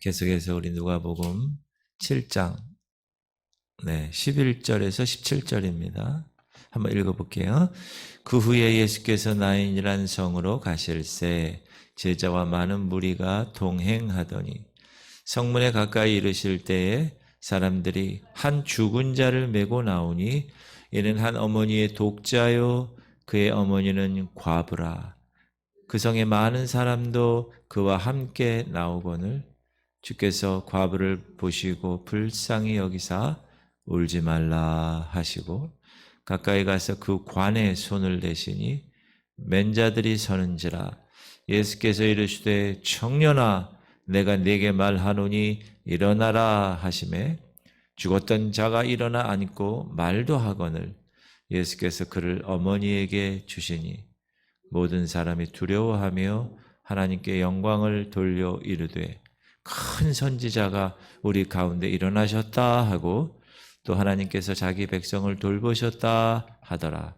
계속해서 우리 누가복음 7장 11절에서 17절입니다. 한번 읽어볼게요. 그 후에 예수께서 나인이란 성으로 가실새 제자와 많은 무리가 동행하더니 성문에 가까이 이르실 때에 사람들이 한 죽은 자를 메고 나오니 이는 한 어머니의 독자요 그의 어머니는 과부라. 그 성에 많은 사람도 그와 함께 나오거늘 주께서 과부를 보시고 불쌍히 여기사 울지 말라 하시고 가까이 가서 그 관에 손을 대시니 맨자들이 서는지라. 예수께서 이르시되 청년아 내가 네게 말하노니 일어나라 하시매 죽었던 자가 일어나 앉고 말도 하거늘 예수께서 그를 어머니에게 주시니 모든 사람이 두려워하며 하나님께 영광을 돌려 이르되 큰 선지자가 우리 가운데 일어나셨다 하고 또 하나님께서 자기 백성을 돌보셨다 하더라.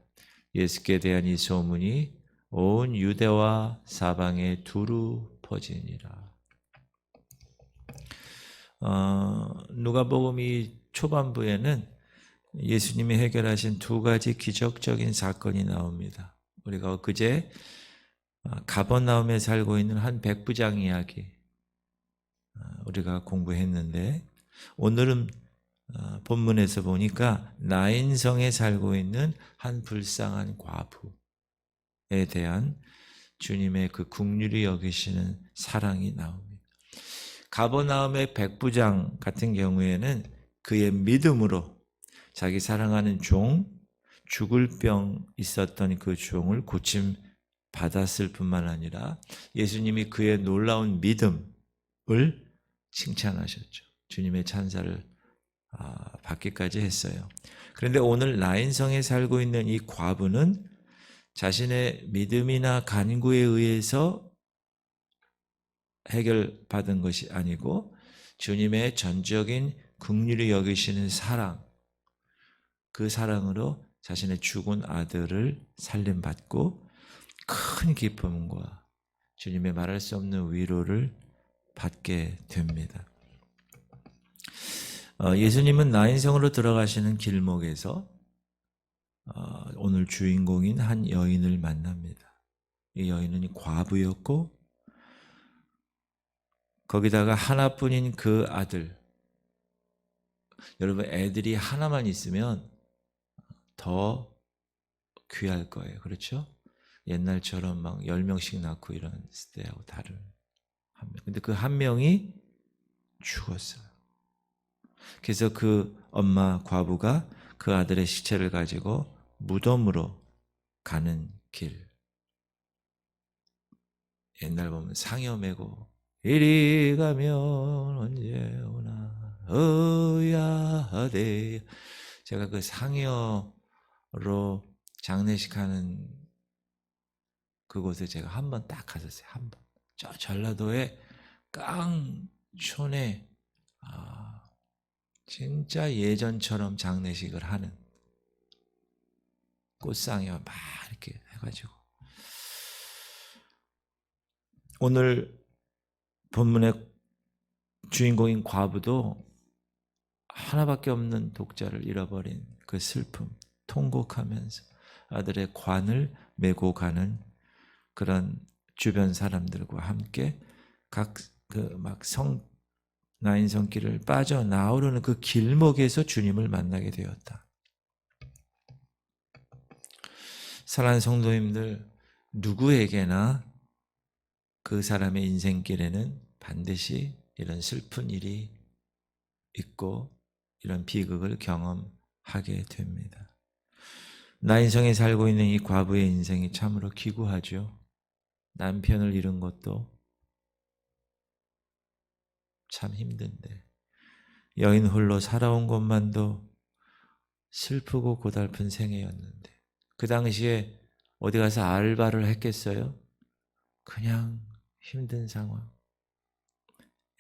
예수께 대한 이 소문이 온 유대와 사방에 두루 퍼지니라. 누가복음 이 초반부에는 예수님이 해결하신 두 가지 기적적인 사건이 나옵니다. 우리가 그제 가버나움에 살고 있는 한 백부장 이야기 우리가 공부했는데 오늘은 본문에서 보니까 나인성에 살고 있는 한 불쌍한 과부에 대한 주님의 그 긍휼히 여기시는 사랑이 나옵니다. 가버나움의 백부장 같은 경우에는 그의 믿음으로 자기 사랑하는 종, 죽을 병 있었던 그 종을 고침 받았을 뿐만 아니라 예수님이 그의 놀라운 믿음을 칭찬하셨죠. 주님의 찬사를 받기까지 했어요. 그런데 오늘 나인성에 살고 있는 이 과부는 자신의 믿음이나 간구에 의해서 해결받은 것이 아니고 주님의 전적인 긍휼히 여기시는 사랑, 그 사랑으로 자신의 죽은 아들을 살림받고 큰 기쁨과 주님의 말할 수 없는 위로를 받게 됩니다. 예수님은 나인성으로 들어가시는 길목에서 오늘 주인공인 한 여인을 만납니다. 이 여인은 과부였고 거기다가 하나뿐인 그 아들, 여러분 애들이 하나만 있으면 더 귀할 거예요. 그렇죠? 옛날처럼 막 10명씩 낳고 이런 때하고 다른 한 명. 근데 그 한 명이 죽었어요. 그래서 그 엄마 과부가 그 아들의 시체를 가지고 무덤으로 가는 길. 옛날 보면 상여 메고 이리 가면 언제 오나 어야하대. 제가 그 상여로 장례식 하는 그곳에 제가 한 번 딱 갔었어요. 한 번. 저 전라도의 깡촌에 진짜 예전처럼 장례식을 하는 꽃상여 막 이렇게 해가지고 오늘 본문의 주인공인 과부도 하나밖에 없는 독자를 잃어버린 그 슬픔, 통곡하면서 아들의 관을 메고 가는 그런 주변 사람들과 함께 각 나인성길을 빠져나오려는 그 길목에서 주님을 만나게 되었다. 사랑하는 성도님들, 누구에게나 그 사람의 인생길에는 반드시 이런 슬픈 일이 있고 이런 비극을 경험하게 됩니다. 나인성에 살고 있는 이 과부의 인생이 참으로 기구하죠. 남편을 잃은 것도 참 힘든데 여인 홀로 살아온 것만도 슬프고 고달픈 생애였는데 그 당시에 어디 가서 알바를 했겠어요? 그냥 힘든 상황.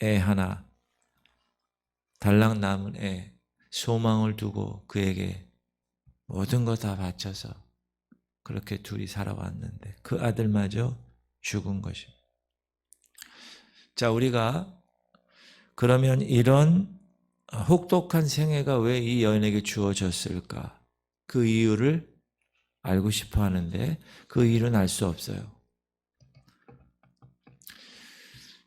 애 하나, 달랑 남은 애, 소망을 두고 그에게 모든 거 다 바쳐서 그렇게 둘이 살아왔는데 그 아들마저 죽은 것입니다. 자, 우리가 그러면 이런 혹독한 생애가 왜 이 여인에게 주어졌을까? 그 이유를 알고 싶어 하는데 그 이유는 알 수 없어요.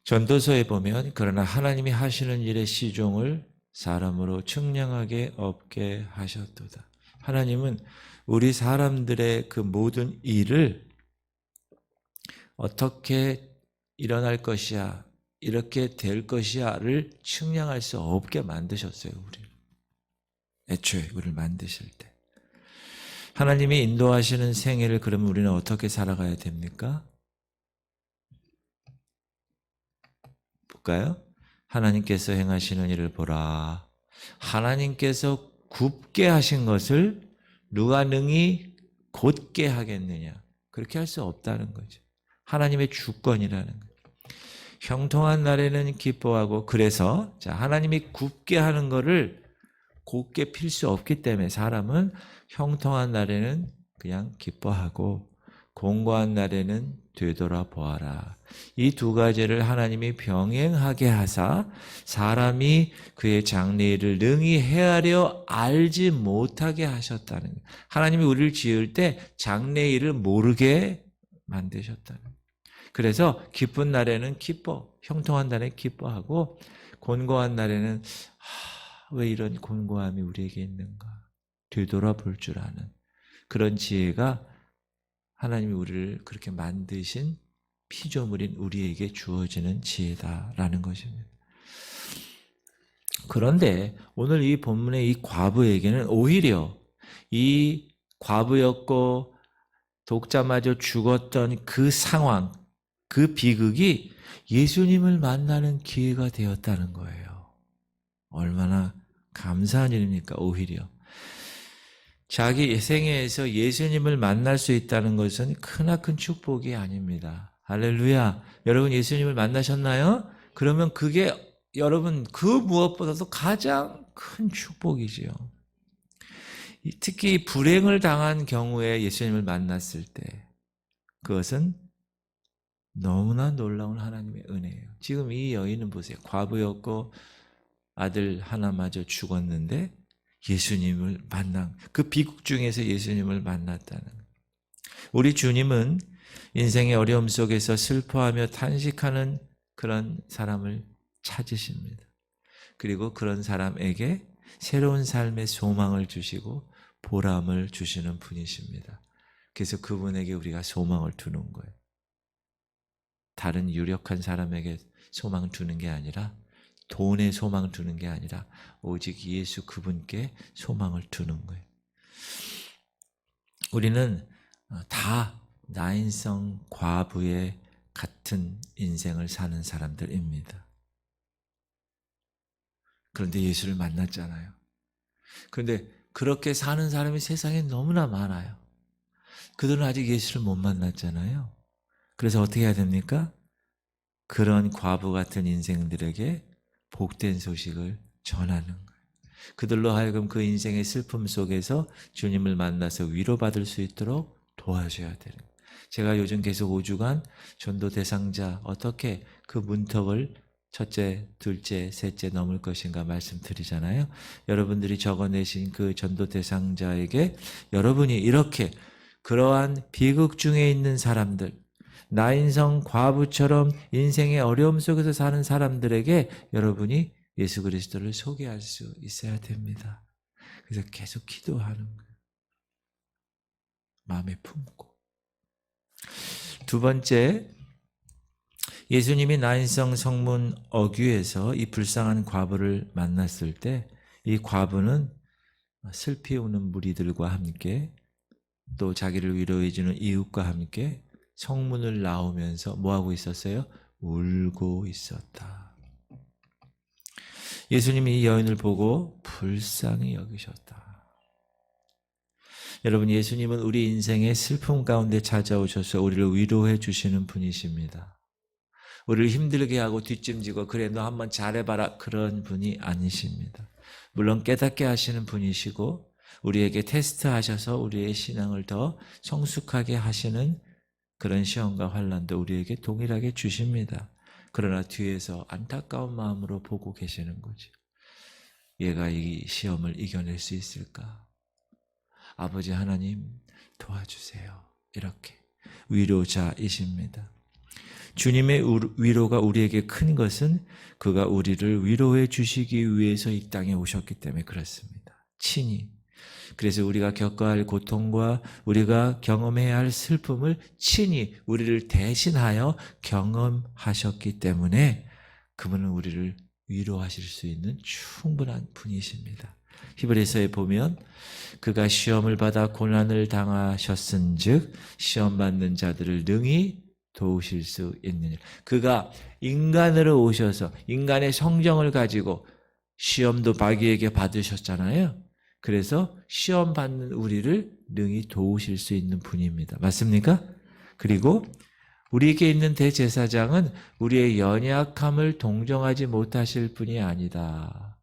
전도서에 보면 그러나 하나님이 하시는 일의 시종을 사람으로 측량하게 없게 하셨도다. 하나님은 우리 사람들의 그 모든 일을 어떻게 일어날 것이야, 이렇게 될 것이야를 측량할 수 없게 만드셨어요. 우리를. 애초에 우리를 만드실 때. 하나님이 인도하시는 생애를 그러면 우리는 어떻게 살아가야 됩니까? 볼까요? 하나님께서 행하시는 일을 보라. 하나님께서 굽게 하신 것을 누가 능히 곧게 하겠느냐. 그렇게 할 수 없다는 거죠. 하나님의 주권이라는 거죠. 형통한 날에는 기뻐하고, 그래서 하나님이 굽게 하는 거를 곧게 필 수 없기 때문에 사람은 형통한 날에는 그냥 기뻐하고 공고한 날에는 되돌아보아라. 이 두 가지를 하나님이 병행하게 하사 사람이 그의 장래일을 능히 헤아려 알지 못하게 하셨다는 거예요. 하나님이 우리를 지을 때 장래일을 모르게 만드셨다는 거예요. 그래서 기쁜 날에는 기뻐, 형통한 날에 기뻐하고 곤고한 날에는 왜 이런 곤고함이 우리에게 있는가 되돌아볼 줄 아는 그런 지혜가 하나님이 우리를 그렇게 만드신 피조물인 우리에게 주어지는 지혜다라는 것입니다. 그런데 오늘 이 본문의 이 과부에게는 오히려 이 과부였고 독자마저 죽었던 그 상황, 그 비극이 예수님을 만나는 기회가 되었다는 거예요. 얼마나 감사한 일입니까? 오히려 자기 생애에서 예수님을 만날 수 있다는 것은 크나큰 축복이 아닙니다. 할렐루야. 여러분 예수님을 만나셨나요? 그러면 그게 여러분 그 무엇보다도 가장 큰 축복이지요. 특히 불행을 당한 경우에 예수님을 만났을 때 그것은 너무나 놀라운 하나님의 은혜예요. 지금 이 여인은 보세요. 과부였고 아들 하나마저 죽었는데 예수님을 만난 그 비극 중에서 예수님을 만났다는 거예요. 우리 주님은 인생의 어려움 속에서 슬퍼하며 탄식하는 그런 사람을 찾으십니다. 그리고 그런 사람에게 새로운 삶의 소망을 주시고 보람을 주시는 분이십니다. 그래서 그분에게 우리가 소망을 두는 거예요. 다른 유력한 사람에게 소망을 두는 게 아니라 돈에 소망을 두는 게 아니라 오직 예수 그분께 소망을 두는 거예요. 우리는 다 나인성 과부의 같은 인생을 사는 사람들입니다. 그런데 예수를 만났잖아요. 그런데 그렇게 사는 사람이 세상에 너무나 많아요. 그들은 아직 예수를 못 만났잖아요. 그래서 어떻게 해야 됩니까? 그런 과부 같은 인생들에게 복된 소식을 전하는 거예요. 그들로 하여금 그 인생의 슬픔 속에서 주님을 만나서 위로받을 수 있도록 도와줘야 되는 거예요. 제가 요즘 계속 5주간 전도 대상자 어떻게 그 문턱을 첫째, 둘째, 셋째 넘을 것인가 말씀드리잖아요. 여러분들이 적어내신 그 전도 대상자에게 여러분이 이렇게 그러한 비극 중에 있는 사람들, 나인성 과부처럼 인생의 어려움 속에서 사는 사람들에게 여러분이 예수 그리스도를 소개할 수 있어야 됩니다. 그래서 계속 기도하는 거예요. 마음에 품고. 두 번째, 예수님이 나인성 성문 어귀에서 이 불쌍한 과부를 만났을 때 이 과부는 슬피 우는 무리들과 함께 또 자기를 위로해주는 이웃과 함께 성문을 나오면서 뭐하고 있었어요? 울고 있었다. 예수님이 이 여인을 보고 불쌍히 여기셨다. 여러분, 예수님은 우리 인생의 슬픔 가운데 찾아오셔서 우리를 위로해 주시는 분이십니다. 우리를 힘들게 하고 뒷짐지고 그래 너 한번 잘해봐라 그런 분이 아니십니다. 물론 깨닫게 하시는 분이시고 우리에게 테스트하셔서 우리의 신앙을 더 성숙하게 하시는 그런 시험과 환난도 우리에게 동일하게 주십니다. 그러나 뒤에서 안타까운 마음으로 보고 계시는 거죠. 얘가 이 시험을 이겨낼 수 있을까? 아버지 하나님 도와주세요. 이렇게 위로자이십니다. 주님의 위로가 우리에게 큰 것은 그가 우리를 위로해 주시기 위해서 이 땅에 오셨기 때문에 그렇습니다. 친히. 그래서 우리가 겪어야 할 고통과 우리가 경험해야 할 슬픔을 친히 우리를 대신하여 경험하셨기 때문에 그분은 우리를 위로하실 수 있는 충분한 분이십니다. 히브리서에 보면 그가 시험을 받아 고난을 당하셨은즉 시험 받는 자들을 능히 도우실 수 있느니라. 그가 인간으로 오셔서 인간의 성정을 가지고 시험도 마귀에게 받으셨잖아요. 그래서 시험 받는 우리를 능히 도우실 수 있는 분입니다. 맞습니까? 그리고 우리에게 있는 대제사장은 우리의 연약함을 동정하지 못하실 분이 아니다.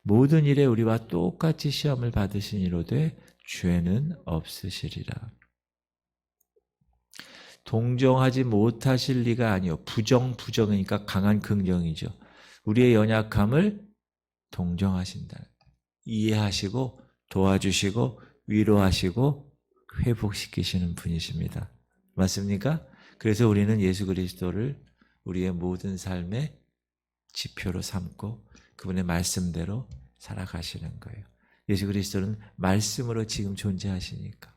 모든 일에 우리와 똑같이 시험을 받으신 이로되 죄는 없으시리라. 동정하지 못하실 리가 아니요. 부정이니까 강한 긍정이죠. 우리의 연약함을 동정하신다. 이해하시고 도와주시고 위로하시고 회복시키시는 분이십니다. 맞습니까? 그래서 우리는 예수 그리스도를 우리의 모든 삶의 지표로 삼고 그분의 말씀대로 살아가시는 거예요. 예수 그리스도는 말씀으로 지금 존재하시니까.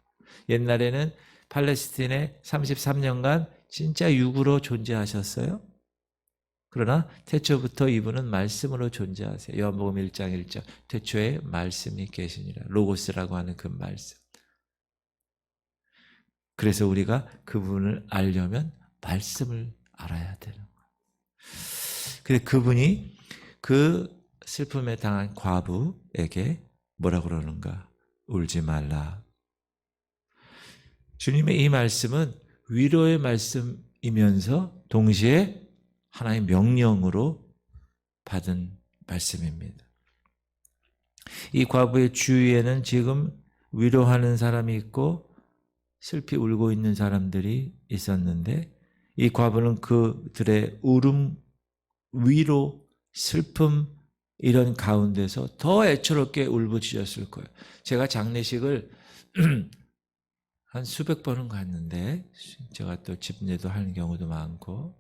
옛날에는 팔레스틴에 33년간 진짜 육으로 존재하셨어요. 그러나 태초부터 이분은 말씀으로 존재하세요. 요한복음 1장 1절 태초에 말씀이 계시니라. 로고스라고 하는 그 말씀. 그래서 우리가 그분을 알려면 말씀을 알아야 되는 거예요. 근데 그분이 그 슬픔에 당한 과부에게 뭐라고 그러는가? 울지 말라. 주님의 이 말씀은 위로의 말씀이면서 동시에 하나의 명령으로 받은 말씀입니다. 이 과부의 주위에는 지금 위로하는 사람이 있고 슬피 울고 있는 사람들이 있었는데 이 과부는 그들의 울음, 위로, 슬픔 이런 가운데서 더 애처롭게 울부짖었을 거예요. 제가 장례식을 한 수백 번은 갔는데 제가 또 집례도 하는 경우도 많고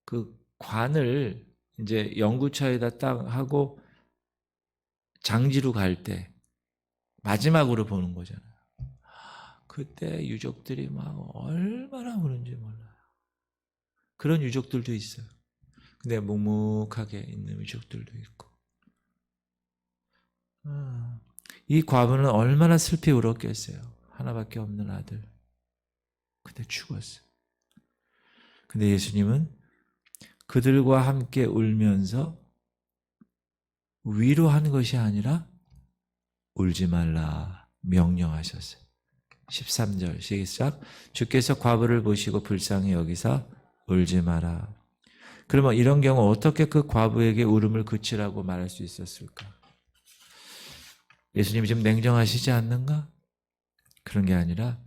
그 관을 이제 영구차에다 딱 하고 장지로 갈 때 마지막으로 보는 거잖아요. 그때 유족들이 막 얼마나 우는지 몰라요. 그런 유족들도 있어요. 근데 묵묵하게 있는 유족들도 있고. 이 과부는 얼마나 슬피 울었겠어요. 하나밖에 없는 아들. 근데 죽었어요. 근데 예수님은 그들과 함께 울면서 위로하는 것이 아니라 울지 말라 명령하셨어요. 13절 시작. 주께서 과부를 보시고 불쌍히 여기사 울지 마라. 그러면 이런 경우 어떻게 그 과부에게 울음을 그치라고 말할 수 있었을까? 예수님이 좀 냉정하시지 않는가? 그런 게 아니라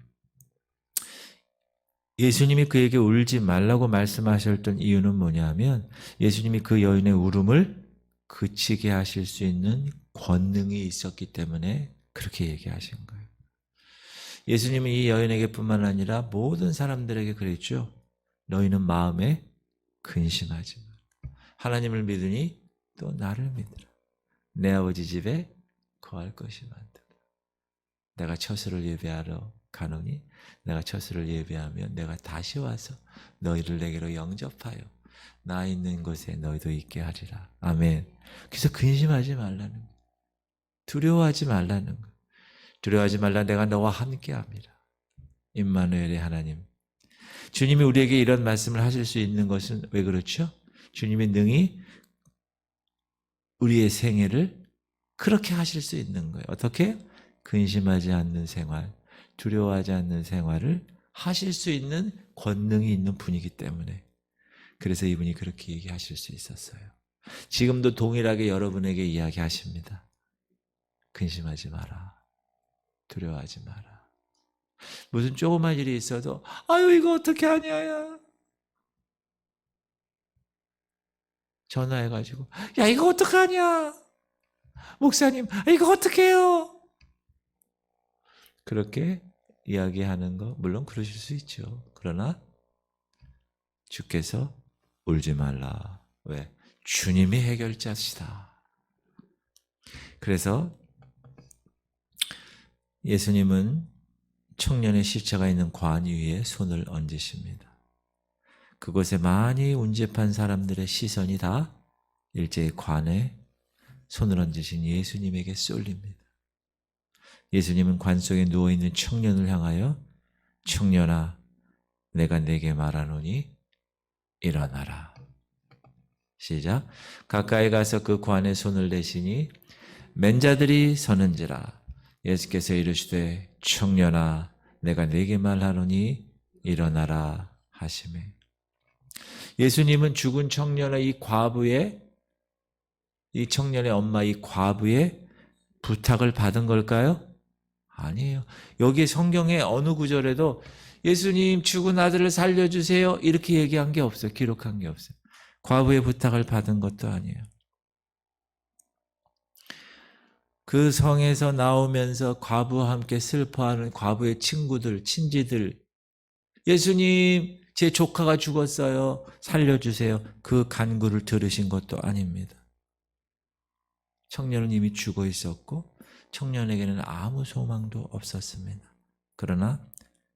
예수님이 그에게 울지 말라고 말씀하셨던 이유는 뭐냐면 예수님이 그 여인의 울음을 그치게 하실 수 있는 권능이 있었기 때문에 그렇게 얘기하신 거예요. 예수님이 이 여인에게 뿐만 아니라 모든 사람들에게 그랬죠. 너희는 마음에 근심하지 마. 하나님을 믿으니 또 나를 믿으라. 내 아버지 집에 거할 것이 많다. 내가 처소를 예배하러 가노니 내가 처소를 예배하면 내가 다시 와서 너희를 내게로 영접하여 나 있는 곳에 너희도 있게 하리라. 아멘. 그래서 근심하지 말라는 거예요. 두려워하지 말라는 거예요. 두려워하지 말라. 내가 너와 함께 합니다. 임마누엘의 하나님. 주님이 우리에게 이런 말씀을 하실 수 있는 것은 왜 그렇죠? 주님이 능히 우리의 생애를 그렇게 하실 수 있는 거예요. 어떻게? 근심하지 않는 생활, 두려워하지 않는 생활을 하실 수 있는 권능이 있는 분이기 때문에 그래서 이분이 그렇게 얘기하실 수 있었어요. 지금도 동일하게 여러분에게 이야기하십니다. 근심하지 마라. 두려워하지 마라. 무슨 조그만 일이 있어도 아유 이거 어떻게 하냐 야. 전화해가지고 야 이거 어떡하냐 목사님 이거 어떡해요 그렇게 이야기하는 거 물론 그러실 수 있죠. 그러나 주께서 울지 말라. 왜? 주님이 해결자시다. 그래서 예수님은 청년의 시체가 있는 관 위에 손을 얹으십니다. 그곳에 많이 운집한 사람들의 시선이 다 일제히 관에 손을 얹으신 예수님에게 쏠립니다. 예수님은 관 속에 누워있는 청년을 향하여 청년아 내가 네게 말하노니 일어나라. 시작. 가까이 가서 그 관에 손을 대시니 맨자들이 서는지라. 예수께서 이르시되 청년아 내가 네게 말하노니 일어나라 하시매. 예수님은 죽은 청년의 이 과부의 이 청년의 엄마 이 과부의 부탁을 받은 걸까요? 아니에요. 여기 성경의 어느 구절에도 예수님 죽은 아들을 살려주세요 이렇게 얘기한 게 없어요. 기록한 게 없어요. 과부의 부탁을 받은 것도 아니에요. 그 성에서 나오면서 과부와 함께 슬퍼하는 과부의 친구들, 친지들 예수님 제 조카가 죽었어요. 살려주세요. 그 간구를 들으신 것도 아닙니다. 청년은 이미 죽어 있었고 청년에게는 아무 소망도 없었습니다. 그러나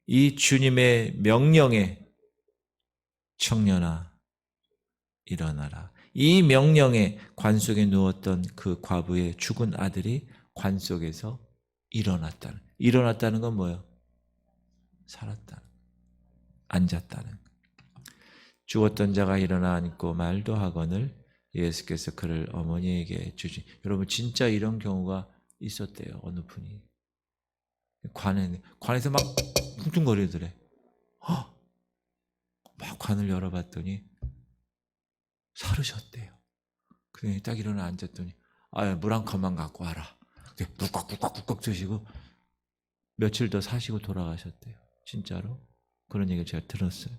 이 주님의 명령에 청년아 일어나라. 이 명령에 관 속에 누웠던 그 과부의 죽은 아들이 관 속에서 일어났다는 건 뭐예요? 살았다는 앉았다는 죽었던 자가 일어나 앉고 말도 하거늘 예수께서 그를 어머니에게 주시. 여러분 진짜 이런 경우가 있었대요. 어느 분이 관에서 막 쿵퉁거리더래. 막 관을 열어봤더니 사르셨대요. 그냥 딱 일어나 앉았더니 물 한 컵만 갖고 와라. 꿀꺽꿀꺽꿀꺽 드시고 며칠 더 사시고 돌아가셨대요. 진짜로 그런 얘기를 제가 들었어요.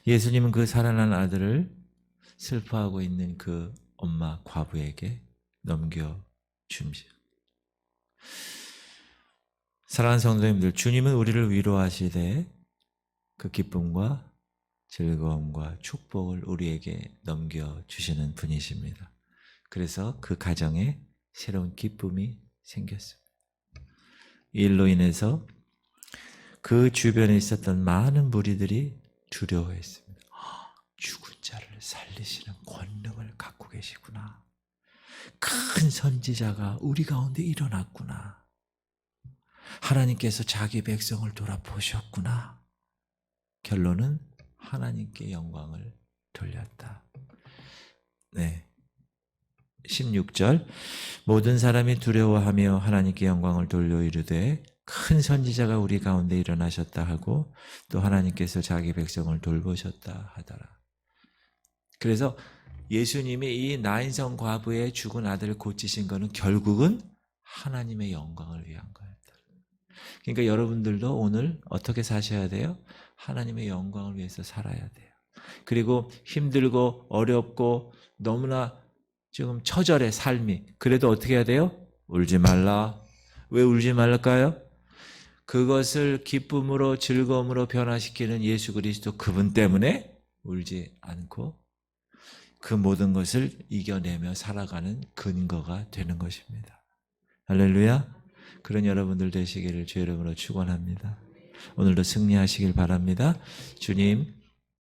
예수님은 그 살아난 아들을 슬퍼하고 있는 그 엄마 과부에게 넘겨줍니다. 사랑하는 성도님들, 주님은 우리를 위로하시되 그 기쁨과 즐거움과 축복을 우리에게 넘겨주시는 분이십니다. 그래서 그 가정에 새로운 기쁨이 생겼습니다. 이 일로 인해서 그 주변에 있었던 많은 무리들이 두려워했습니다. 죽은 자를 살리시는 권능을 갖고 계시구나. 큰 선지자가 우리 가운데 일어났구나. 하나님께서 자기 백성을 돌아보셨구나. 결론은 하나님께 영광을 돌렸다. 네. 16절 모든 사람이 두려워하며 하나님께 영광을 돌려 이르되 큰 선지자가 우리 가운데 일어나셨다 하고 또 하나님께서 자기 백성을 돌보셨다 하더라. 그래서 예수님이 이 나인성 과부의 죽은 아들을 고치신 것은 결국은 하나님의 영광을 위한 거였다. 그러니까 여러분들도 오늘 어떻게 사셔야 돼요? 하나님의 영광을 위해서 살아야 돼요. 그리고 힘들고 어렵고 너무나 지금 처절해 삶이. 그래도 어떻게 해야 돼요? 울지 말라. 왜 울지 말까요? 그것을 기쁨으로 즐거움으로 변화시키는 예수 그리스도 그분 때문에 울지 않고 그 모든 것을 이겨내며 살아가는 근거가 되는 것입니다. 할렐루야. 그런 여러분들 되시기를 주의 이름으로 축원합니다. 오늘도 승리하시길 바랍니다. 주님